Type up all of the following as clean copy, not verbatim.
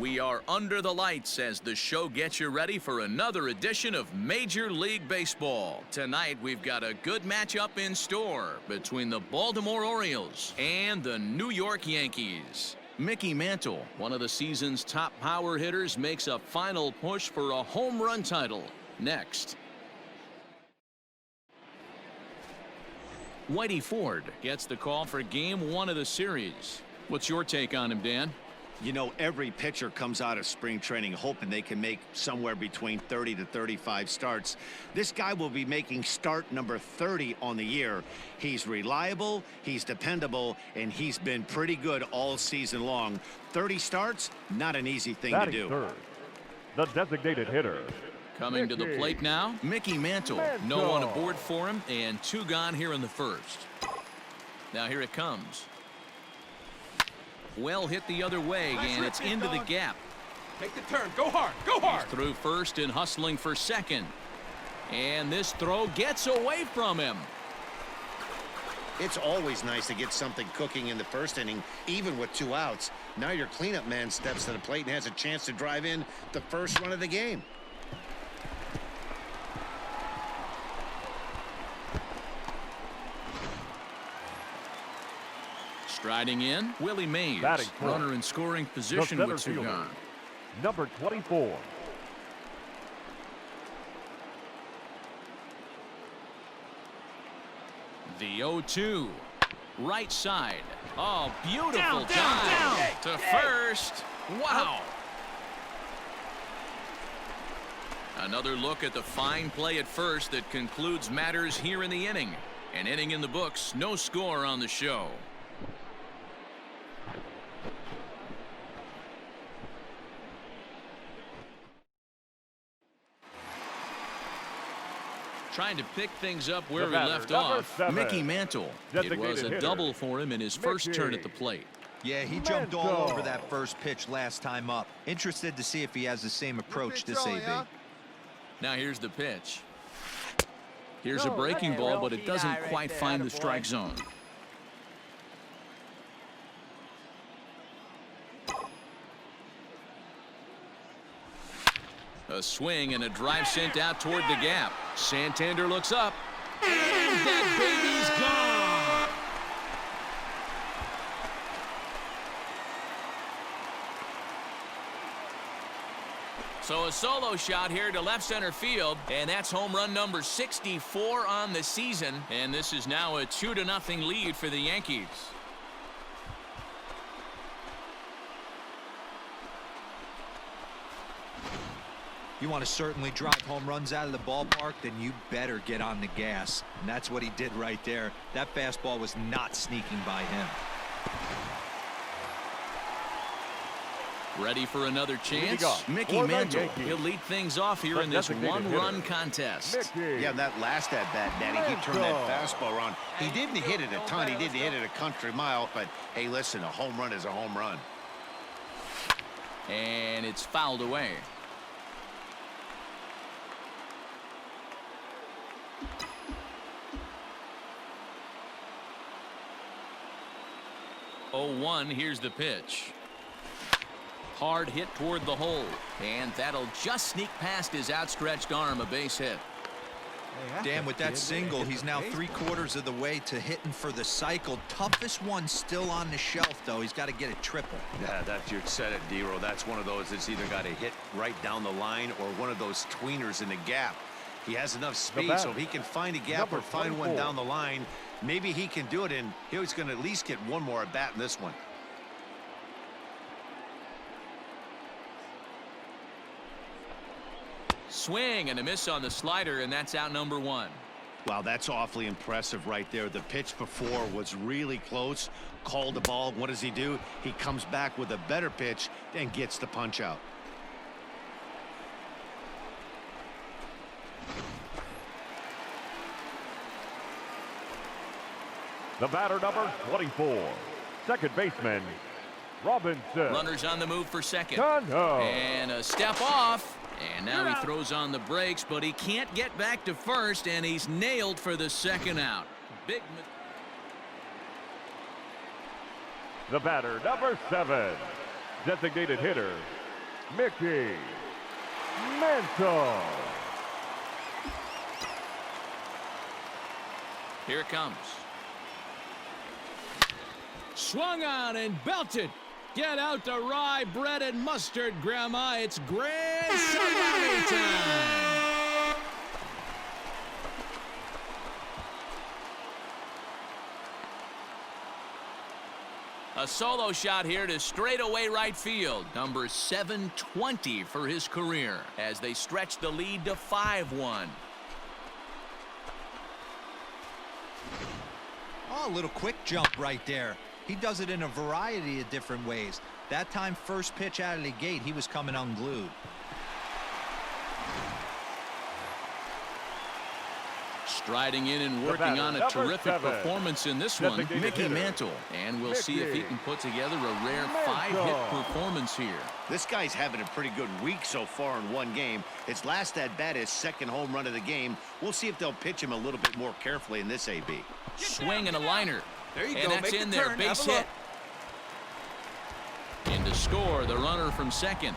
We are under the lights as the show gets you ready for another edition of Major League Baseball. Tonight, we've got a good matchup in store between the Baltimore Orioles and the New York Yankees. Mickey Mantle, one of the season's top power hitters, makes a final push for a home run title. Next. Whitey Ford gets the call for Game 1 of the series. What's your take on him, Dan? You know, every pitcher comes out of spring training hoping they can make somewhere between 30 to 35 starts. This guy will be making start number 30 on the year. He's reliable, he's dependable, and he's been pretty good all season long. 30 starts, not an easy thing to do. Third, the designated hitter. Coming to the plate now, Mickey Mantle. No one aboard for him, and 2 gone here in the first. Now here it comes. Well hit the other way, and it's into the gap. Take the turn. Go hard. Go hard. He's through first and hustling for second. And this throw gets away from him. It's always nice to get something cooking in the first inning, even with 2 outs. Now your cleanup man steps to the plate and has a chance to drive in the first run of the game. Striding in, Willie Mays. Runner in scoring position with 2 gone. Number 24. The 0-2. Right side. Oh, beautiful dive to first. Wow. Another look at the fine play at first that concludes matters here in the inning. An inning in the books, no score on the show. Trying to pick things up where we left off. Mickey Mantle. It was a double for him in his first turn at the plate. Yeah, he jumped all over that first pitch last time up. Interested to see if he has the same approach this AB. Now here's the pitch. Here's a breaking ball, but it doesn't quite find the strike zone. A swing and a drive sent out toward the gap. Santander looks up, and that baby's gone. So a solo shot here to left center field, and that's home run number 64 on the season. And this is now a 2-0 lead for the Yankees. You want to certainly drive home runs out of the ballpark, then you better get on the gas. And that's what he did right there. That fastball was not sneaking by him. Ready for another chance? Mickey Mantle. He'll lead things off here in this 1-run contest. Yeah, that last at-bat, Danny, he turned that fastball around. He didn't hit it a ton. He didn't hit it a country mile. But, hey, listen, a home run is a home run. And it's fouled away. Oh, 1, here's the pitch. Hard hit toward the hole, and that'll just sneak past his outstretched arm, a base hit. Dan, with that single, he's now 3/4 of the way to hitting for the cycle. Toughest one still on the shelf, though. He's got to get a triple. Yeah, that's your set it, D-Row. That's one of those that's either got to hit right down the line or one of those tweeners in the gap. He has enough speed, so if he can find a gap or find one down the line, maybe he can do it, and he's going to at least get one more at bat in this one. Swing and a miss on the slider, and that's out number 1. Wow, that's awfully impressive right there. The pitch before was really close. Called the ball. What does he do? He comes back with a better pitch and gets the punch out. The batter, number 24, second baseman, Robinson. Runners on the move for second. Cano. And a step off. And now he throws on the brakes, but he can't get back to first, and he's nailed for the second out. Big. The batter, number 7, designated hitter, Mickey Mantle. Here it comes. Swung on and belted. Get out the rye bread and mustard, Grandma. It's grand salami time. A solo shot here to straightaway right field. Number 720 for his career as they stretch the lead to 5-1. Oh, a little quick jump right there. He does it in a variety of different ways. That time, first pitch out of the gate, he was coming unglued. Striding in and working on a terrific performance in this one, Mickey Mantle. And we'll see if he can put together a rare 5-hit performance here. This guy's having a pretty good week so far in one game. His last at-bat is second home run of the game. We'll see if they'll pitch him a little bit more carefully in this AB. Swing and a liner. There you and go. that's Make in the there. turn. Base Have a hit. In to score, the runner from second.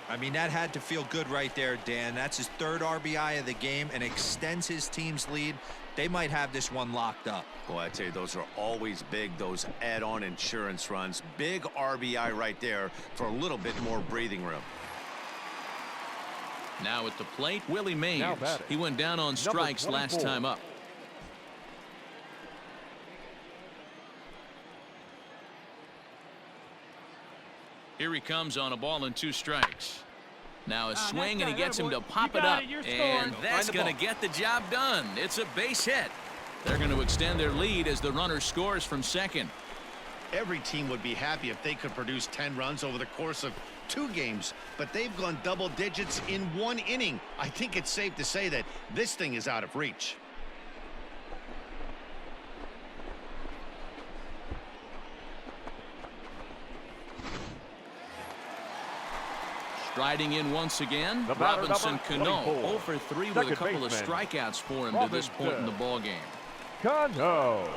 I mean, that had to feel good right there, Dan. That's his third RBI of the game and extends his team's lead. They might have this one locked up. Boy, I tell you, those are always big, those add-on insurance runs. Big RBI right there for a little bit more breathing room. Now at the plate, Willie Mays. Now batting. He went down on strikes last 24. time up. Here he comes on a ball and 2 strikes. Now a swing, and he gets him to pop it up. And that's going to get the job done. It's a base hit. They're going to extend their lead as the runner scores from second. Every team would be happy if they could produce 10 runs over the course of 2 games, but they've gone double digits in 1 inning. I think it's safe to say that this thing is out of reach. Striding in once again, The batter, Robinson number Cano 24. 0 for 3 with a Second couple of baseman, strikeouts for him to this point in the Robinson. ballgame. Cano.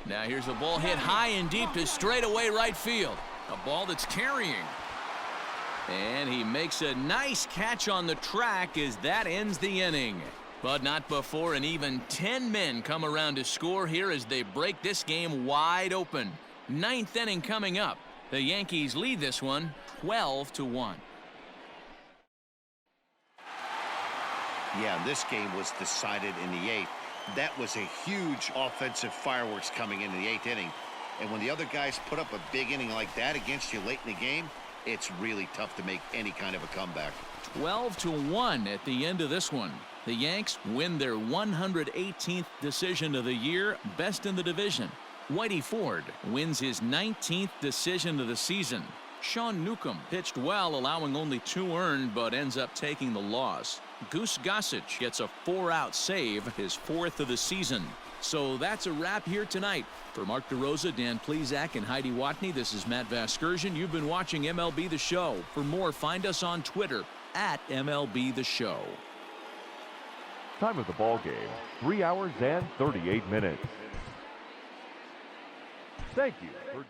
Now here's a ball hit high and deep to straightaway right field. A ball that's carrying. And he makes a nice catch on the track as that ends the inning. But not before an even 10 men come around to score here as they break this game wide open. 9th inning coming up. The Yankees lead this one 12-1. Yeah, this game was decided in the 8th. That was a huge offensive fireworks coming into the 8th inning. And when the other guys put up a big inning like that against you late in the game, it's really tough to make any kind of a comeback. 12-1 at the end of this one. The Yanks win their 118th decision of the year, best in the division. Whitey Ford wins his 19th decision of the season. Sean Newcomb pitched well, allowing only 2 earned, but ends up taking the loss. Goose Gossage gets a 4-out save, his 4th of the season. So that's a wrap here tonight. For Mark DeRosa, Dan Plesac, and Heidi Watney, this is Matt Vasgersian. You've been watching MLB The Show. For more, find us on Twitter at MLB The Show. Time of the ball game, 3 hours and 38 minutes. Thank you for joining.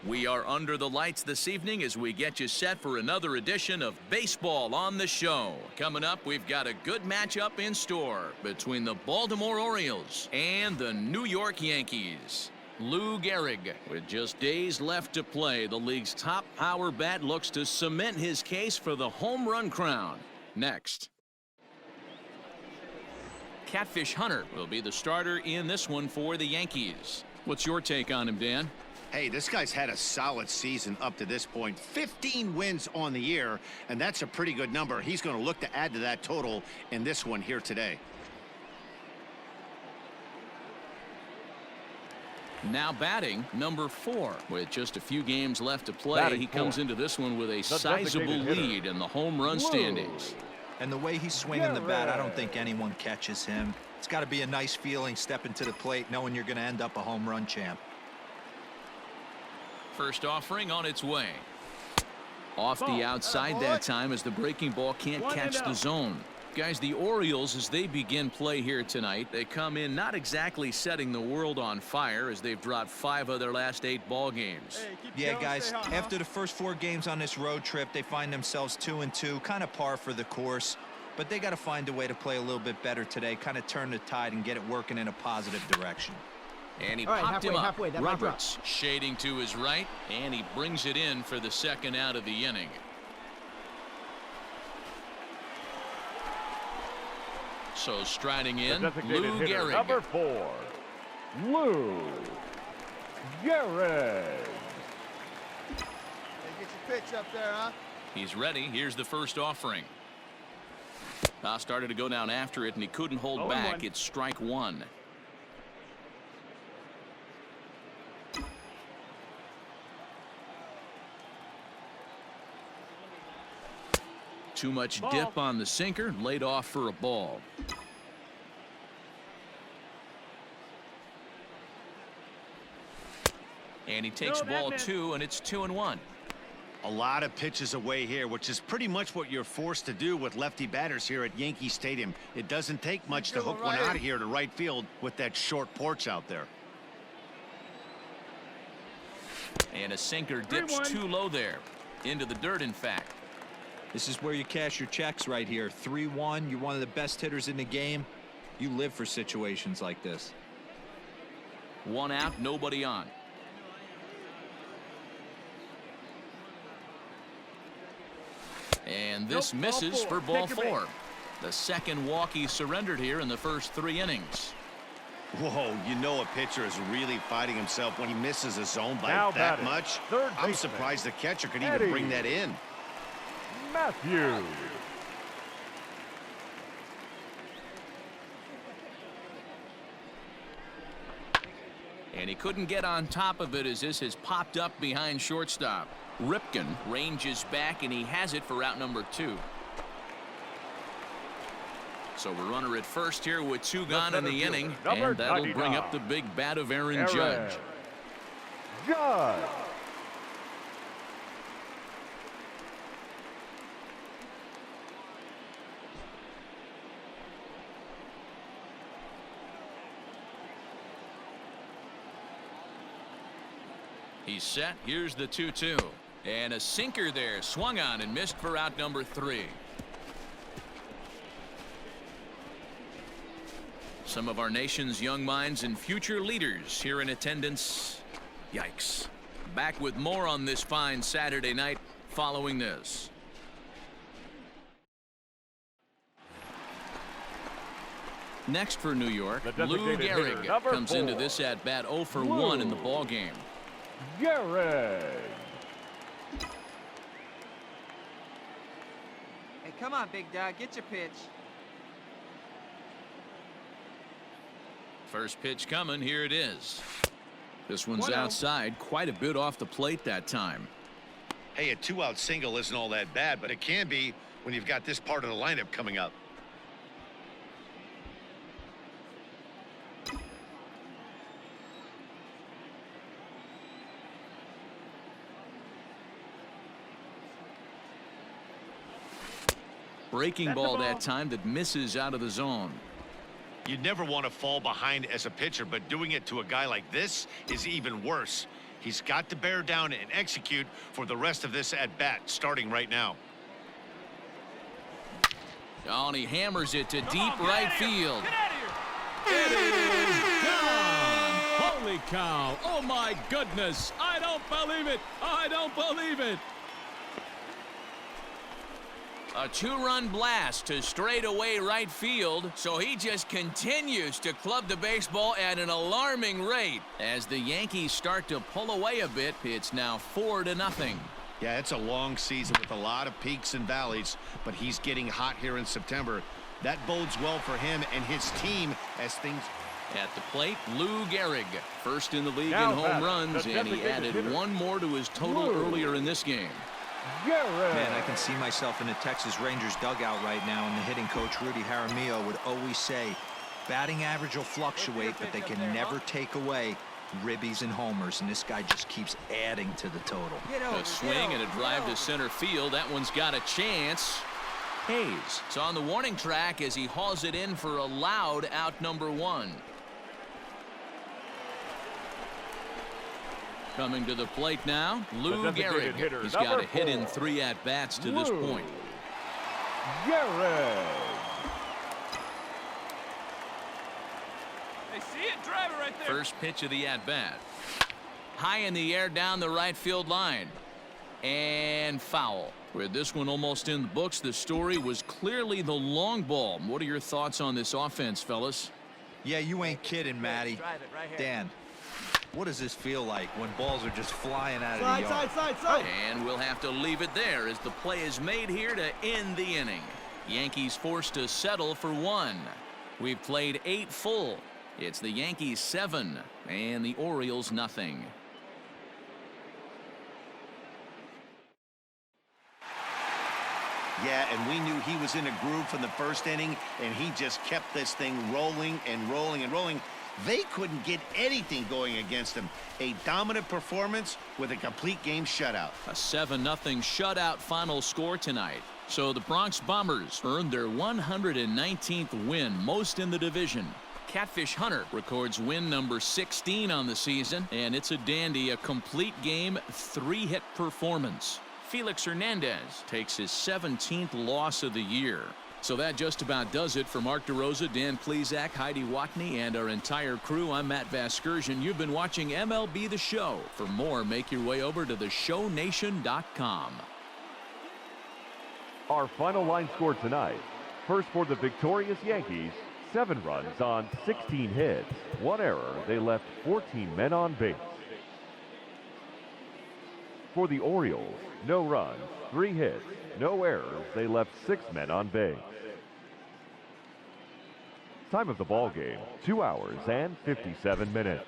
We are under the lights this evening as we get you set for another edition of Baseball on the Show. Coming up, we've got a good matchup in store between the Baltimore Orioles and the New York Yankees. Lou Gehrig. With just days left to play, the league's top power bat looks to cement his case for the home run crown. Next. Catfish Hunter will be the starter in this one for the Yankees. What's your take on him, Dan? Hey, this guy's had a solid season up to this point. 15 wins on the year, and that's a pretty good number. He's going to look to add to that total in this one here today. Now batting, number 4. With just a few games left to play, Batting he comes 4. into this one with a The sizable designated hitter. lead in the home run standings. And the way he's swinging the bat, I don't think anyone catches him. It's got to be a nice feeling stepping to the plate knowing you're going to end up a home run champ. First offering on its way. Off the outside that time as the breaking ball can't catch the zone. Guys, the Orioles, as they begin play here tonight, they come in not exactly setting the world on fire as they've dropped 5 of their last 8 ball games. Yeah, guys, after the first 4 games on this road trip, they find themselves 2-2, kind of par for the course. But they got to find a way to play a little bit better today, kind of turn the tide and get it working in a positive direction. And he All right, popped him up. halfway, that might drop. Roberts shading to his right, and he brings it in for the second out of the inning. So striding in, The designated Lou hitter, Gehrig. number 4, Lou Gehrig. Hey, get your pitch up there, huh? He's ready. Here's the first offering. Started to go down after it, and he couldn't hold 0-1. back. It's strike 1. Too much dip on the sinker, laid off for a ball. And he takes ball 2, and it's 2-1. A lot of pitches away here, which is pretty much what you're forced to do with lefty batters here at Yankee Stadium. It doesn't take much to hook one out of here to right field with that short porch out there. And a sinker dips too low there. Into the dirt, in fact. This is where you cash your checks right here. 3-1. You're one of the best hitters in the game. You live for situations like this. 1 out, nobody on. And this misses for ball 4. The second walk he surrendered here in the first 3 innings. Whoa, you know a pitcher is really fighting himself when he misses a zone by Now that batting, much. third I'm baseman, surprised the catcher could Eddie. even bring that in. Matthews. And he couldn't get on top of it as this has popped up behind shortstop. Ripken ranges back, and he has it for out number 2. So a runner at first here with 2 gone in the inning, number and that'll 99. bring up the big bat of Aaron Aaron Judge. Judge. He's set. Here's the 2-2. And a sinker there, swung on and missed for out number 3. Some of our nation's young minds and future leaders here in attendance. Yikes. Back with more on this fine Saturday night following this. Next for New York, The Lou designated hitter, Gehrig number comes into 4. this at bat 0 for 1 in the Lou ball game. Gehrig. Hey, come on, big dog, get your pitch. First pitch coming. Here it is. This one's 1-0. outside, quite a bit off the plate that time. Hey, a 2-out single isn't all that bad, but it can be when you've got this part of the lineup coming up. Breaking ball that time that misses out of the zone. You never want to fall behind as a pitcher, but doing it to a guy like this is even worse. He's got to bear down and execute for the rest of this at bat, starting right now. Oh, and he hammers it to deep right field. Get out of here! It is gone. Home Holy cow. Oh, my goodness. I don't believe it. I don't believe it. A two-run blast to straightaway right field, so he just continues to club the baseball at an alarming rate. As the Yankees start to pull away a bit, it's now 4-0. Yeah, it's a long season with a lot of peaks and valleys, but he's getting hot here in September. That bodes well for him and his team as things... At the plate, Lou Gehrig, first in the league Now in home back, runs, the and he designated added hitter. one more to his total Lou. earlier in this game. Man, I can see myself in the Texas Rangers dugout right now, and the hitting coach Rudy Jaramillo would always say, batting average will fluctuate, but they can never take away ribbies and homers, and this guy just keeps adding to the total. A swing and a drive to center field. That one's got a chance. Hayes is on the warning track as he hauls it in for a loud out number 1. Coming to the plate now, Lou The designated Gehrig. hitter, He's got number a hit in 4. 3 at-bats to this Lou point. Gehrig. They see it. Drive it right there. First pitch of the at-bat. High in the air down the right field line. And foul. With this one almost in the books, the story was clearly the long ball. What are your thoughts on this offense, fellas? Yeah, you ain't kidding, Matty. Drive it right here. Dan, what does this feel like when balls are just flying out of the yard? Side. And we'll have to leave it there as the play is made here to end the inning. Yankees forced to settle for 1. We've played 8 full. It's the Yankees 7 and the Orioles nothing. Yeah, and we knew he was in a groove from the first inning, and he just kept this thing rolling and rolling and rolling. They couldn't get anything going against him. A dominant performance with a complete game shutout. A 7-0 shutout final score tonight. So the Bronx Bombers earned their 119th win, most in the division. Catfish Hunter records win number 16 on the season, and it's a dandy, a complete game, 3-hit performance. Felix Hernandez takes his 17th loss of the year. So that just about does it for Mark DeRosa, Dan Plesac, Heidi Watney, and our entire crew. I'm Matt Vasgersian. You've been watching MLB The Show. For more, make your way over to theshownation.com. Our final line score tonight. First for the victorious Yankees, 7 runs on 16 hits. 1 error. They left 14 men on base. For the Orioles, no runs, 3 hits, no errors. They left 6 men on base. Time of the ball game, 2 hours and 57 minutes.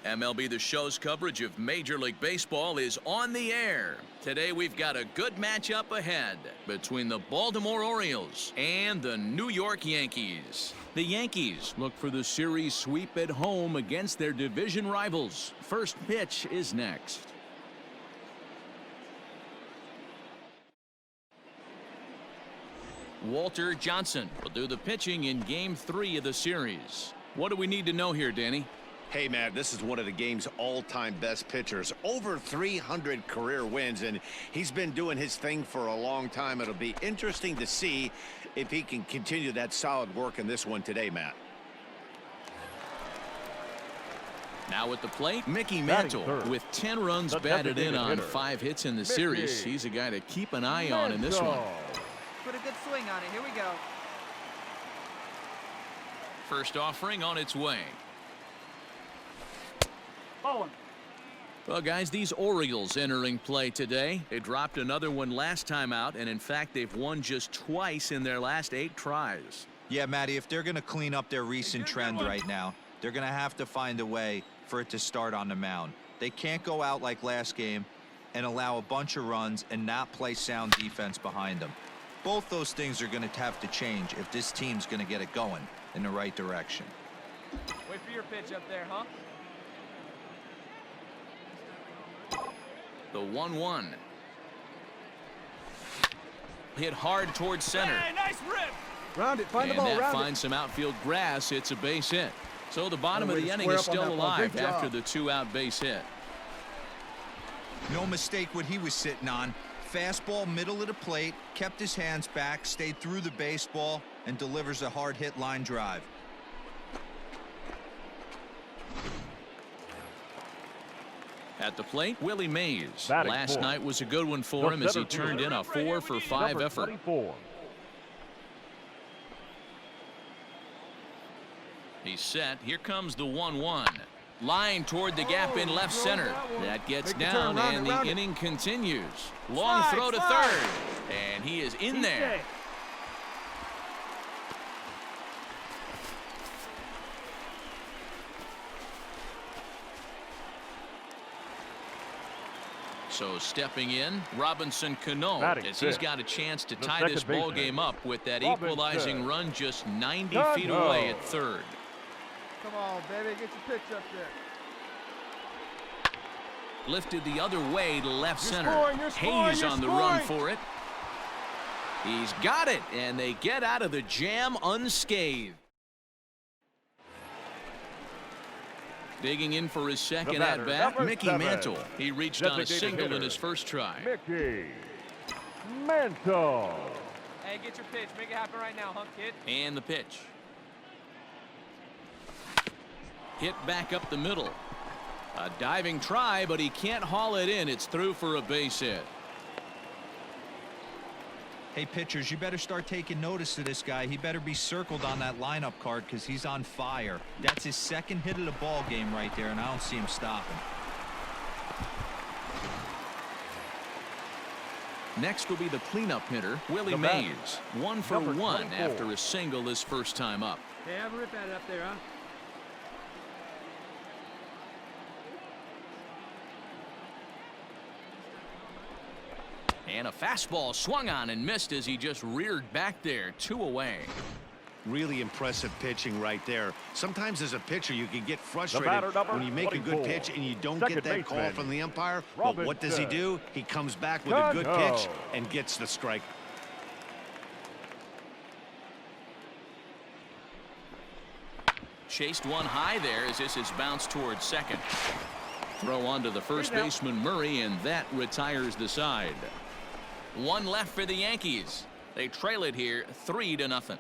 MLB The Show's coverage of Major League Baseball is on the air. Today we've got a good matchup ahead between the Baltimore Orioles and the New York Yankees. The Yankees look for the series sweep at home against their division rivals. First pitch is next. Walter Johnson will do the pitching in Game 3 of the series. What do we need to know here, Danny? Hey, Matt, this is one of the game's all-time best pitchers. Over 300 career wins, and he's been doing his thing for a long time. It'll be interesting to see if he can continue that solid work in this one today, Matt. Now at the plate, Mickey Batting Mantle third. with 10 runs The batted in designated on hitter, 5 hits in the Mickey series. He's a guy to keep an eye on in this one. Mantle. Put a good swing on it. Here we go. First offering on its way. Well, guys, these Orioles entering play today. They dropped another one last time out, and in fact, they've won just twice in their last 8 tries. Yeah, Matty, if they're going to clean up their recent trend right now, they're going to have to find a way for it to start on the mound. They can't go out like last game and allow a bunch of runs and not play sound defense behind them. Both those things are going to have to change if this team's going to get it going in the right direction. Wait for your pitch up there, huh? The 1-1. Hit hard towards center. Hey, nice rip. Round it. Find And the ball. that Round finds some outfield grass. It's a base hit. So the bottom of the inning is still alive after the 2-out base hit. No mistake what he was sitting on. Fastball middle of the plate, kept his hands back, stayed through the baseball, and delivers a hard hit line drive. At the plate, Willie Mays. Batting Last fourth. night was a good one for him as he turned in a 4-for-5 Number effort. 24. He's set. Here comes the 1-1. Line toward the gap in left center. That gets down, and the inning continues. Long throw to third, and he is in there. So stepping in, Robinson Cano, Batting as he's fifth. got a chance to The tie second this ball baseman, game up with that Robinson equalizing run just 90 Cano. feet away at third. Come on, baby. Get your pitch up there. Lifted the other way to left center. you're scoring, Hayes you're on the run scoring. for it. He's got it, and they get out of the jam unscathed. Digging in for his second batter, at-bat, number Mickey 7. Mantle. He reached on a Designated single in hitter, his first try. Mickey Mantle. Hey, get your pitch. Make it happen right now, huh, kid? And the pitch. Hit back up the middle. A diving try, but he can't haul it in. It's through for a base hit. Hey, pitchers, you better start taking notice of this guy. He better be circled on that lineup card because he's on fire. That's his second hit of the ball game right there, and I don't see him stopping. Next will be the cleanup hitter, Willie The batter, Mays. 1 for number 1 24. after a single his first time up. Hey, have a rip at it up there, huh? And a fastball swung on and missed as he just reared back there, 2 away. Really impressive pitching right there. Sometimes as a pitcher you can get frustrated batter, number when you make a good 24. pitch and you don't Second get that call baseman, from the umpire. But what does he Robinson. do? He comes back with a good Cano. pitch and gets the strike. Chased one high there as this is bounced towards second. Throw onto the first baseman Murray, and that retires the side. 1 left for the Yankees. They trail it here 3-0.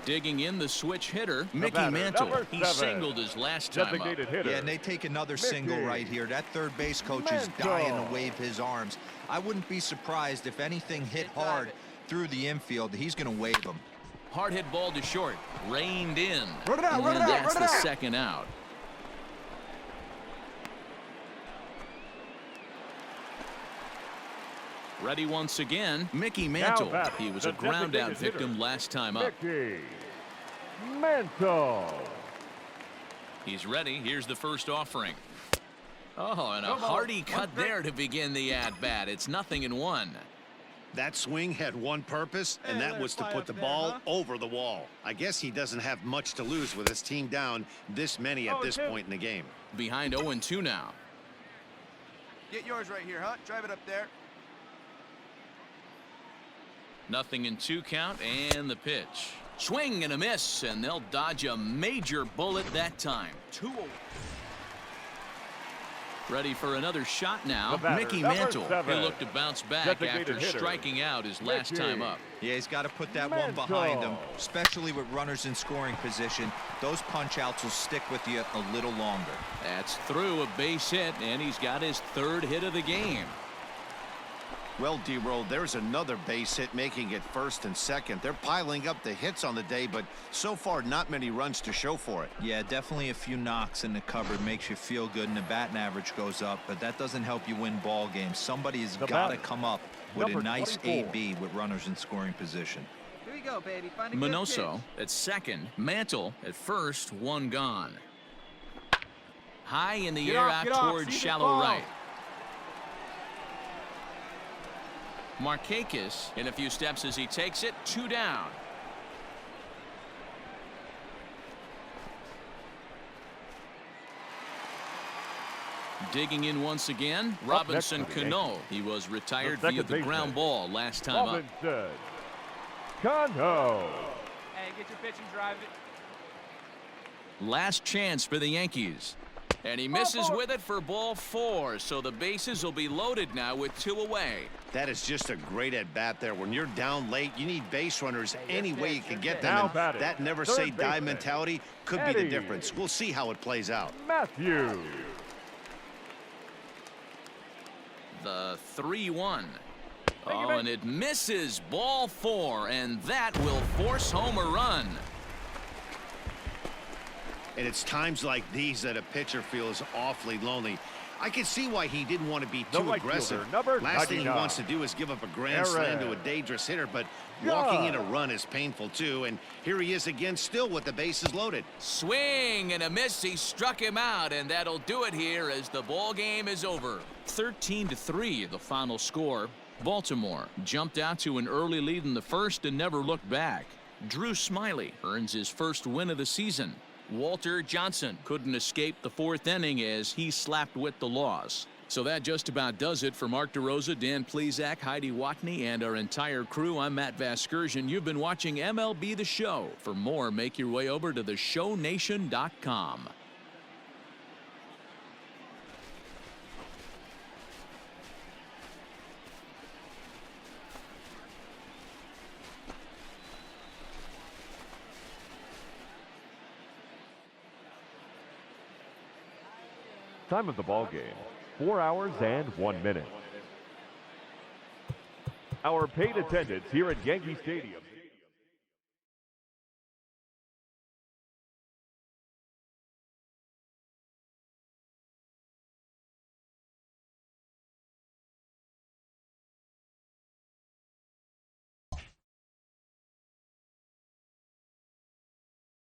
Digging in the switch hitter, Mickey batter, Mantle. number He 7. singled his last time up. Designated hitter. Yeah, and they take another single right here. That third base coach is dying to wave his arms. I wouldn't be surprised if anything hit hard through the infield. He's going to wave them. Hard hit ball to short. Reined in. Run it out, and run it out, that's run it the out. second out. Ready once again, Mickey Mantle. batting, He was the a ground out designated victim hitter, last time up. Mickey Mantle. He's ready. Here's the first offering. Oh, and a hearty cut there to begin the at-bat. It's 0-1. That swing had one purpose, and that was to put the ball over the wall. I guess he doesn't have much to lose with his team down this many at this point in the game. Behind 0-2 now. Get yours right here, huh? Drive it up there. 0-2 count, and the pitch. Swing and a miss, and they'll dodge a major bullet that time. 2-0. Ready for another shot now. The batter, Mickey number Mantle. 7. He looked to bounce back Designated after hitter, striking out his last Mickey time up. Yeah, he's got to put that one behind him, especially with runners in scoring position. Those punch-outs will stick with you a little longer. That's through a base hit, and he's got his 3rd hit of the game. Well, D-Roll, there's another base hit making it first and second. They're piling up the hits on the day, but so far not many runs to show for it. Yeah, definitely a few knocks in the cupboard makes you feel good, and the batting average goes up, but that doesn't help you win ball games. Somebody has got to come up with a nice 24. AB with runners in scoring position. Here you go, baby. Find a good Minoso pitch. at second. Mantle at first. 1 gone. High in the air out towards shallow right. Markakis in a few steps as he takes it. 2 down. Digging in once again, Robinson Cano. He was retired via the ground ball last time up. Robinson Cano. Hey, get your pitch and drive it. Last chance for the Yankees. And he misses with it for ball 4, so the bases will be loaded now with 2 away. That is just a great at-bat there. When you're down late, you need base runners any way you can get them. Now And batting, that never third say die baseman, mentality could be Eddie. the difference. We'll see how it plays out. Matthews. The 3-1. Oh, and it misses ball 4, and that will force home a run. And it's times like these that a pitcher feels awfully lonely. I can see why he didn't want to be The too right aggressive. fielder, number Last thing he 99. wants to do is give up a grand slam to a dangerous hitter, but walking in a run is painful too. And here he is again, still with the bases loaded. Swing and a miss. He struck him out, and that'll do it here as the ball game is over. 13-3, the final score. Baltimore jumped out to an early lead in the first and never looked back. Drew Smiley earns his first win of the season. Walter Johnson couldn't escape the 4th inning as he slapped with the loss. So that just about does it for Mark DeRosa, Dan Plesac, Heidi Watney, and our entire crew. I'm Matt Vasgersian. You've been watching MLB The Show. For more, make your way over to theshownation.com. Time of the ball game, 4 hours and 1 minute. Our paid attendance here at Yankee Stadium.